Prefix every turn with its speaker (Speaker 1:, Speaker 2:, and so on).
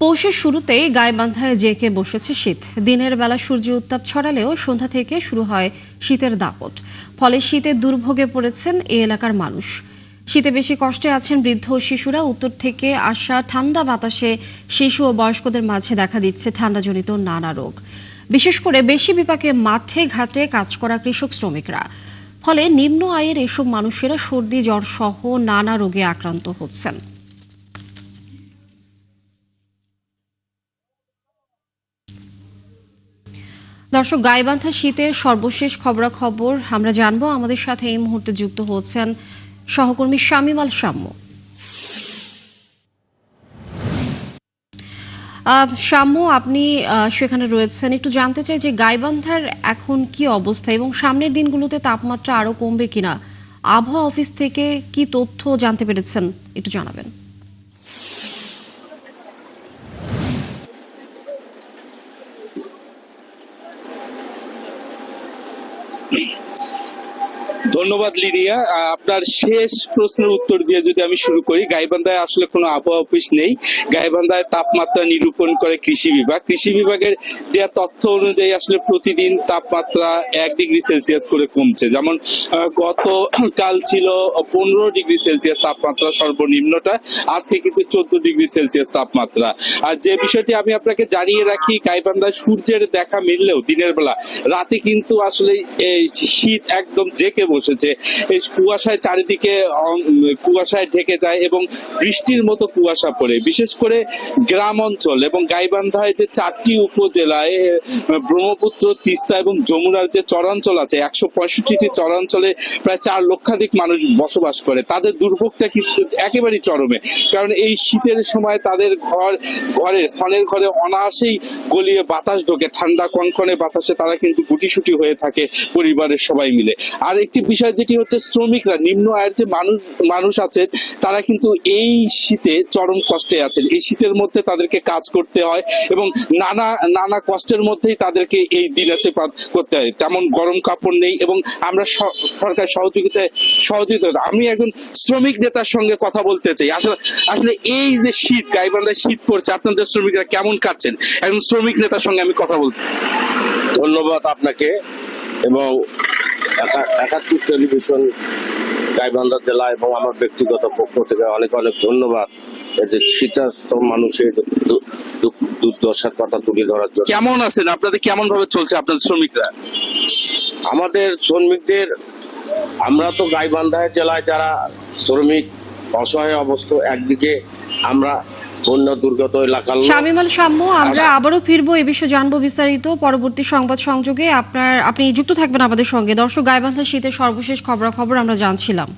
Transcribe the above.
Speaker 1: পৌষের শুরুতেই গাইবান্ধায় জেঁকে বসেছে শীত। দিনের বেলা সূর্য উত্তাপ ছড়ালেও সন্ধ্যা থেকে শুরু হয় শীতের দাপট। ফলে শীতে দুর্ভোগে পড়েছেন এই এলাকার মানুষ। শীতে বেশি কষ্টে আছেন বৃদ্ধ ও শিশুরা। উত্তর থেকে আসা ঠান্ডা বাতাসে শিশু ও বয়স্কদের মাঝে দেখা দিচ্ছে ঠান্ডাজনিত নানা রোগ। বিশেষ করে বেশি বিপাকে মাঠে ঘাটে কাজ করা কৃষক শ্রমিকরা। ফলে নিম্ন আয়ের এসব মানুষেরা সর্দি জ্বর সহ নানা রোগে আক্রান্ত হচ্ছেন। দর্শক, গাইবান্ধা শীতের সর্বশেষ খবরাখবর আমরা জানবো। আমাদের সাথে এই মুহূর্তে যুক্ত হচ্ছেন সহকর্মী শামীম আল শাম্য। শাম্য, আপনি সেখানে রয়েছেন, একটু জানতে চাই যে গাইবান্ধার এখন কি অবস্থা এবং সামনের দিনগুলোতে তাপমাত্রা আরো কমবে কিনা। আবহাওয়া অফিস থেকে কি তথ্য জানতে পেরেছেন একটু জানাবেন।
Speaker 2: ধন্যবাদ লিডিয়া। আপনার শেষ প্রশ্নের উত্তর দিয়ে যদি আমি শুরু করি, গাইবান্ধায় আসলে কোনো আবহাওয়া অফিস নেই। গাইবান্ধায় তাপমাত্রা নিরূপণ করে কৃষি বিভাগ। কৃষি বিভাগের দেওয়া তথ্য অনুযায়ী আসলে প্রতিদিন তাপমাত্রা 1 ডিগ্রি সেলসিয়াস করে কমছে। যেমন গতকাল ছিল 15 ডিগ্রি সেলসিয়াস তাপমাত্রা সর্বনিম্নটা, আজকে কিন্তু 14 ডিগ্রি সেলসিয়াস তাপমাত্রা। আর যে বিষয়টি আমি আপনাকে জানিয়ে রাখি, গাইবান্ধায় সূর্যের দেখা মিললেও দিনের বেলা, রাতে কিন্তু আসলে শীত একদম জেঁকে বসেছে। এই কুয়াশায় চারিদিকে কুয়াশায় ঢেকে যায় এবং বৃষ্টির মতো কুয়াশা পড়ে। বিশেষ করে গ্রাম অঞ্চল এবং গাইবান্ধায় যে 4টি উপজেলায় ব্রহ্মপুত্র, তিস্তা এবং যমুনার যে চরাঞ্চল আছে, 165টি চরাঞ্চলে প্রায় 4 লক্ষাধিক মানুষ বসবাস করে। তাদের দুর্ভোগটা কিন্তু একেবারেই চরমে, কারণ এই শীতের সময় তাদের ছনের ঘরে অনায়াসেই গলিয়ে বাতাস ঢোকে। ঠান্ডা কনকনে বাতাসে তারা কিন্তু গুটিসুটি হয়ে থাকে পরিবারের সবাই মিলে। আর একটি বিষয় যেটি হচ্ছে, শ্রমিকরা, নিম্ন আয়ের যে মানুষ আছেন, তারা কিন্তু এই শীতে চরম কষ্টে আছেন। এই শীতের মধ্যে তাদেরকে কাজ করতে হয় এবং নানা কষ্টের মধ্যেই তাদেরকে এই দিনাতে করতে হয়। তেমন গরম কাপড় নেই এবং আমরা সরকার সহযোগিতা। আমি একজন শ্রমিক নেতার সঙ্গে কথা বলতে চাই। আসলে এই যে শীত, গাইবান্ধায় শীত পড়ছে, আপনাদের শ্রমিকরা কেমন কাটছেন? একজন শ্রমিক নেতার সঙ্গে আমি কথা বলতে।
Speaker 3: ধন্যবাদ আপনাকে এবং 71 টেলিভিশন গাইবান্ধা জেলা এবং আমার ব্যক্তিগত পক্ষ থেকে অনেক অনেক ধন্যবাদ যে শীতার্ত মানুষের দুর্দশার কথা তুলে ধরার জন্য।
Speaker 2: কেমন আছেন আপনাদের? কেমন ভাবে চলছে আপনাদের শ্রমিকরা?
Speaker 3: আমাদের শ্রমিকদের, আমরা তো গাইবান্ধা জেলায় যারা শ্রমিক অসহায় অবস্থা, একদিকে আমরা বন্যা দুর্গত এলাকা।
Speaker 1: শামীম আল শাম্য, আমরা আবারও ফিরবো, এ বিষয়ে জানবো বিস্তারিত পরবর্তী সংবাদ সংযোগে। আপনি যুক্ত থাকবেন আমাদের সঙ্গে। দর্শক, গাইবান্ধা শীতের সর্বশেষ খবরাখবর আমরা জানছিলাম।